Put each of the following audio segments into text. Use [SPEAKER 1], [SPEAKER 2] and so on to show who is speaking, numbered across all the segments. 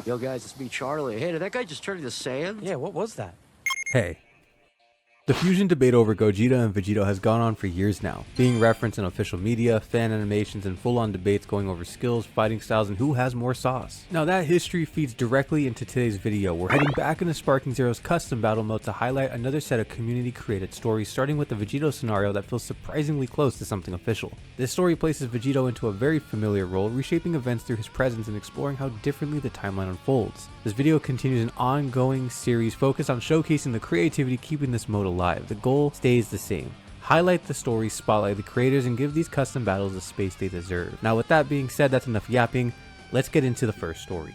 [SPEAKER 1] Yo, guys, it's me, Charlie. Hey, did that guy just turn into sand?
[SPEAKER 2] Yeah, what was that?
[SPEAKER 3] Hey. The fusion debate over Gogeta and Vegito has gone on for years now, being referenced in official media, fan animations, and full-on debates going over skills, fighting styles, and who has more sauce. Now that history feeds directly into today's video. We're heading back into Sparking Zero's custom battle mode to highlight another set of community-created stories, starting with the Vegito scenario that feels surprisingly close to something official. This story places Vegito into a very familiar role, reshaping events through his presence and exploring how differently the timeline unfolds. This video continues an ongoing series focused on showcasing the creativity keeping this mode alive. The goal stays the same. Highlight the story, spotlight the creators, and give these custom battles the space they deserve. Now with that being said, that's enough yapping. Let's get into the first story.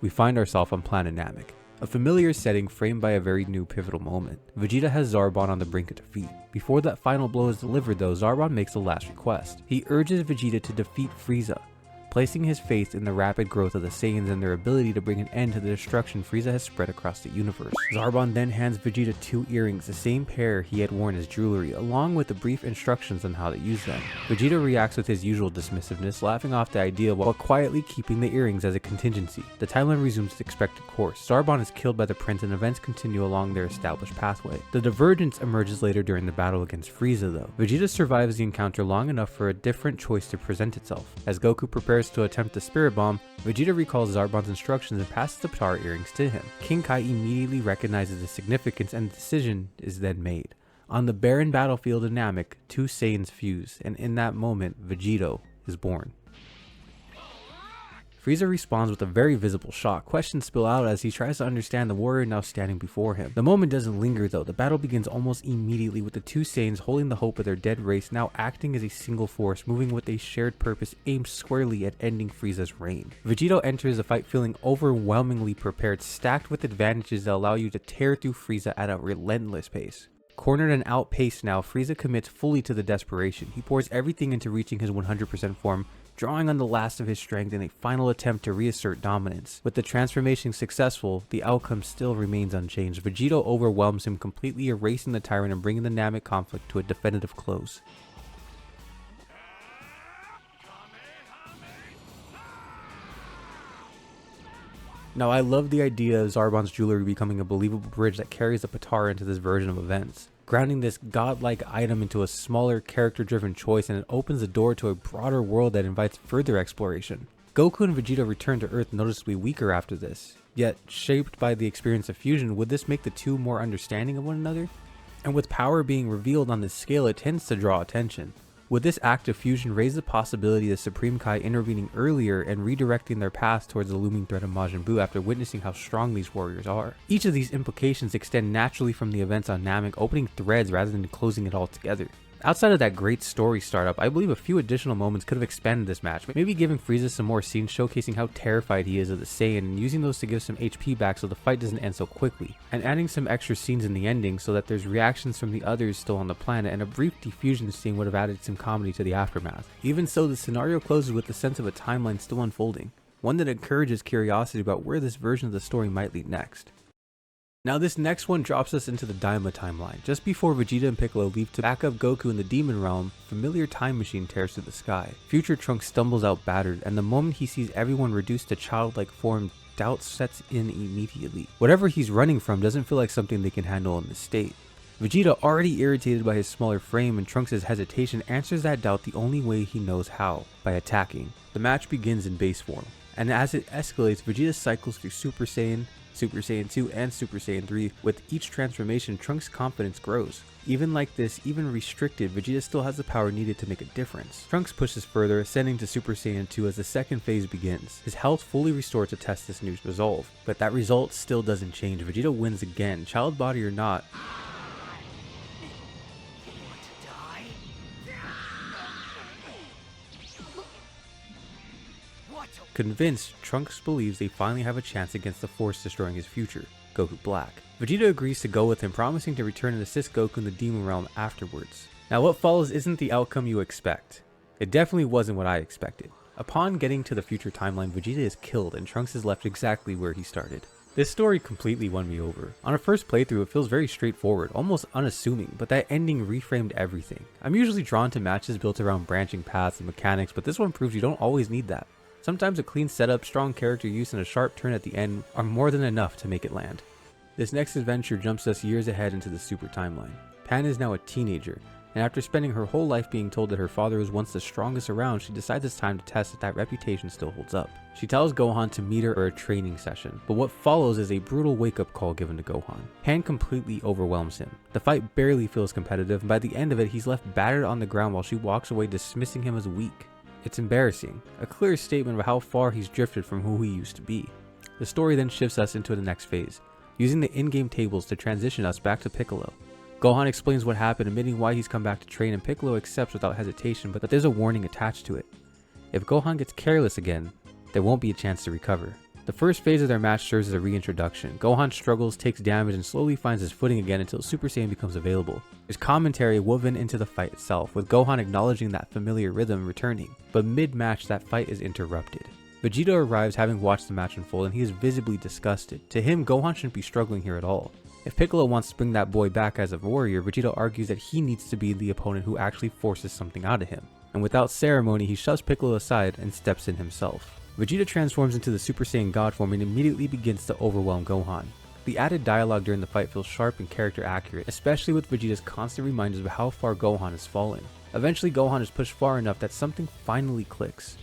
[SPEAKER 3] We find ourselves on planet Namek, a familiar setting framed by a very new pivotal moment. Vegeta has Zarbon on the brink of defeat. Before that final blow is delivered though, Zarbon makes the last request. He urges Vegeta to defeat Frieza, placing his faith in the rapid growth of the Saiyans and their ability to bring an end to the destruction Frieza has spread across the universe. Zarbon then hands Vegeta 2 earrings, the same pair he had worn as jewelry, along with the brief instructions on how to use them. Vegeta reacts with his usual dismissiveness, laughing off the idea while quietly keeping the earrings as a contingency. The timeline resumes its expected course. Zarbon is killed by the prince and events continue along their established pathway. The divergence emerges later during the battle against Frieza though. Vegeta survives the encounter long enough for a different choice to present itself. As Goku prepares to attempt the Spirit Bomb, Vegeta recalls Zarbon's instructions and passes the Potara earrings to him. King Kai immediately recognizes the significance and the decision is then made. On the barren battlefield of Namek, 2 Saiyans fuse, and in that moment, Vegito is born. Frieza responds with a very visible shock. Questions spill out as he tries to understand the warrior now standing before him. The moment doesn't linger though. The battle begins almost immediately with the 2 Saiyans holding the hope of their dead race now acting as a single force, moving with a shared purpose aimed squarely at ending Frieza's reign. Vegito enters the fight feeling overwhelmingly prepared, stacked with advantages that allow you to tear through Frieza at a relentless pace. Cornered and outpaced now, Frieza commits fully to the desperation. He pours everything into reaching his 100% form, drawing on the last of his strength in a final attempt to reassert dominance. With the transformation successful, the outcome still remains unchanged. Vegito overwhelms him, completely erasing the tyrant and bringing the Namek conflict to a definitive close. Now I love the idea of Zarbon's jewelry becoming a believable bridge that carries the Potara into this version of events, grounding this godlike item into a smaller character-driven choice, and it opens the door to a broader world that invites further exploration. Goku and Vegeta return to Earth noticeably weaker after this, yet shaped by the experience of fusion, would this make the two more understanding of one another? And with power being revealed on this scale, it tends to draw attention. Would this act of fusion raise the possibility of Supreme Kai intervening earlier and redirecting their path towards the looming threat of Majin Buu after witnessing how strong these warriors are? Each of these implications extend naturally from the events on Namek, opening threads rather than closing it all together. Outside of that great story startup, I believe a few additional moments could have expanded this match, maybe giving Frieza some more scenes showcasing how terrified he is of the Saiyan and using those to give some HP back so the fight doesn't end so quickly, and adding some extra scenes in the ending so that there's reactions from the others still on the planet, and a brief defusion scene would have added some comedy to the aftermath. Even so, the scenario closes with the sense of a timeline still unfolding, one that encourages curiosity about where this version of the story might lead next. Now this next one drops us into the Daima timeline. Just before Vegeta and Piccolo leave to back up Goku in the Demon Realm, a familiar time machine tears through the sky. Future Trunks stumbles out battered, and the moment he sees everyone reduced to childlike form, doubt sets in immediately. Whatever he's running from doesn't feel like something they can handle in this state. Vegeta, already irritated by his smaller frame and Trunks' hesitation, answers that doubt the only way he knows how, by attacking. The match begins in base form, and as it escalates, Vegeta cycles through Super Saiyan, Super Saiyan 2, and Super Saiyan 3. With each transformation, Trunks' confidence grows. Even like this, even restricted, Vegeta still has the power needed to make a difference. Trunks pushes further, ascending to Super Saiyan 2 as the second phase begins. His health fully restored to test this new resolve, but that result still doesn't change. Vegeta wins again, child body or not. Convinced, Trunks believes they finally have a chance against the force destroying his future, Goku Black. Vegeta agrees to go with him, promising to return and assist Goku in the Demon Realm afterwards. Now what follows isn't the outcome you expect. It definitely wasn't what I expected. Upon getting to the future timeline, Vegeta is killed and Trunks is left exactly where he started. This story completely won me over. On a first playthrough, it feels very straightforward, almost unassuming, but that ending reframed everything. I'm usually drawn to matches built around branching paths and mechanics, but this one proves you don't always need that. Sometimes a clean setup, strong character use, and a sharp turn at the end are more than enough to make it land. This next adventure jumps us years ahead into the Super timeline. Pan is now a teenager, and after spending her whole life being told that her father was once the strongest around, she decides it's time to test if that reputation still holds up. She tells Gohan to meet her for a training session, but what follows is a brutal wake-up call given to Gohan. Pan completely overwhelms him. The fight barely feels competitive, and by the end of it, he's left battered on the ground while she walks away, dismissing him as weak. It's embarrassing, a clear statement of how far he's drifted from who he used to be. The story then shifts us into the next phase, using the in-game tables to transition us back to Piccolo. Gohan explains what happened, admitting why he's come back to train, and Piccolo accepts without hesitation, but there's a warning attached to it. If Gohan gets careless again, there won't be a chance to recover. The first phase of their match serves as a reintroduction. Gohan struggles, takes damage, and slowly finds his footing again until Super Saiyan becomes available. There's commentary woven into the fight itself, with Gohan acknowledging that familiar rhythm returning, but mid-match that fight is interrupted. Vegeta arrives having watched the match unfold, and he is visibly disgusted. To him, Gohan shouldn't be struggling here at all. If Piccolo wants to bring that boy back as a warrior, Vegeta argues that he needs to be the opponent who actually forces something out of him. And without ceremony, he shoves Piccolo aside and steps in himself. Vegeta transforms into the Super Saiyan God form and immediately begins to overwhelm Gohan. The added dialogue during the fight feels sharp and character accurate, especially with Vegeta's constant reminders of how far Gohan has fallen. Eventually, Gohan is pushed far enough that something finally clicks.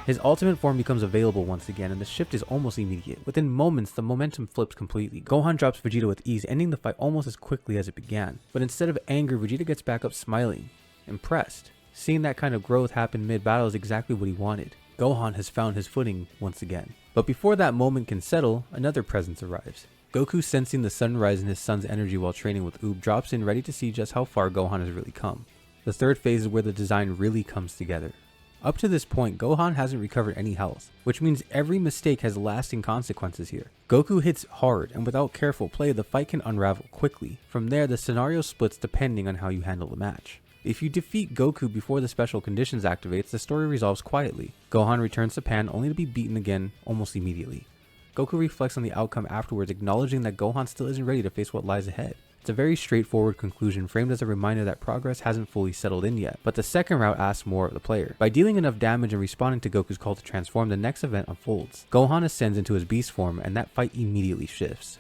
[SPEAKER 3] His ultimate form becomes available once again, and the shift is almost immediate. Within moments, the momentum flips completely. Gohan drops Vegeta with ease, ending the fight almost as quickly as it began. But instead of anger, Vegeta gets back up smiling, impressed. Seeing that kind of growth happen mid-battle is exactly what he wanted. Gohan has found his footing once again. But before that moment can settle, another presence arrives. Goku, sensing the sunrise in his son's energy while training with Oob, drops in ready to see just how far Gohan has really come. The third phase is where the design really comes together. Up to this point, Gohan hasn't recovered any health, which means every mistake has lasting consequences here. Goku hits hard, and without careful play, the fight can unravel quickly. From there, the scenario splits depending on how you handle the match. If you defeat Goku before the special conditions activates, the story resolves quietly. Gohan returns to Pan only to be beaten again almost immediately. Goku reflects on the outcome afterwards, acknowledging that Gohan still isn't ready to face what lies ahead. It's a very straightforward conclusion framed as a reminder that progress hasn't fully settled in yet, but the second route asks more of the player. By dealing enough damage and responding to Goku's call to transform, the next event unfolds. Gohan ascends into his beast form, and that fight immediately shifts.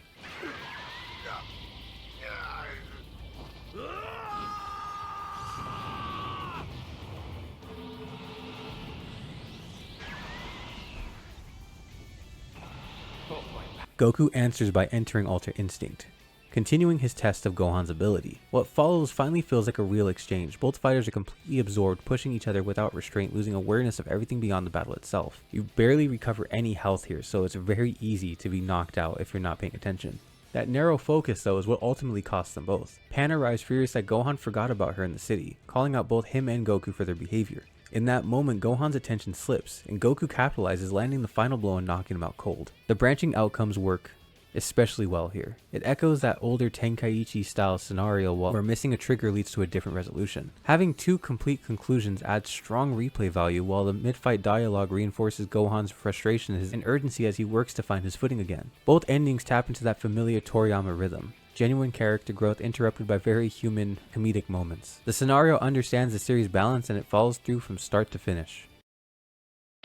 [SPEAKER 3] Goku answers by entering Ultra Instinct, continuing his test of Gohan's ability. What follows finally feels like a real exchange. Both fighters are completely absorbed, pushing each other without restraint, losing awareness of everything beyond the battle itself. You barely recover any health here, so it's very easy to be knocked out if you're not paying attention. That narrow focus, though, is what ultimately costs them both. Pan arrives furious that Gohan forgot about her in the city, calling out both him and Goku for their behavior. In that moment, Gohan's attention slips, and Goku capitalizes, landing the final blow and knocking him out cold. The branching outcomes work especially well here. It echoes that older Tenkaichi style scenario where missing a trigger leads to a different resolution. Having two complete conclusions adds strong replay value, while the mid-fight dialogue reinforces Gohan's frustration and urgency as he works to find his footing again. Both endings tap into that familiar Toriyama rhythm. Genuine character growth interrupted by very human, comedic moments. The scenario understands the series' balance, and it follows through from start to finish.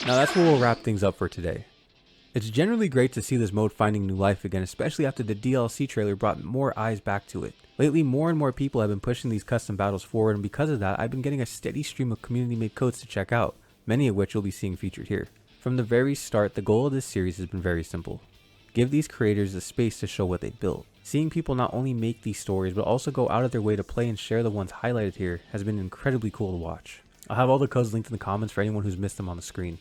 [SPEAKER 3] Now that's where we'll wrap things up for today. It's generally great to see this mode finding new life again, especially after the DLC trailer brought more eyes back to it. Lately, more and more people have been pushing these custom battles forward, and because of that, I've been getting a steady stream of community-made codes to check out, many of which you'll be seeing featured here. From the very start, the goal of this series has been very simple. Give these creators the space to show what they built. Seeing people not only make these stories, but also go out of their way to play and share the ones highlighted here has been incredibly cool to watch. I'll have all the codes linked in the comments for anyone who's missed them on the screen.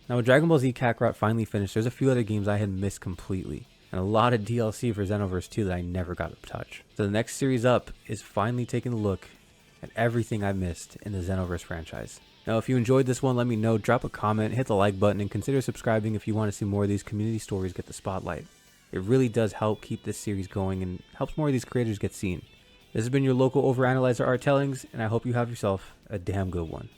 [SPEAKER 3] Now with Dragon Ball Z Kakarot finally finished, there's a few other games I had missed completely, and a lot of DLC for Xenoverse 2 that I never got to touch. So the next series up is finally taking a look at everything I missed in the Xenoverse franchise. Now if you enjoyed this one, let me know, drop a comment, hit the like button, and consider subscribing if you want to see more of these community stories get the spotlight. It really does help keep this series going and helps more of these creators get seen. This has been your local overanalyzer Art Tellings, and I hope you have yourself a damn good one.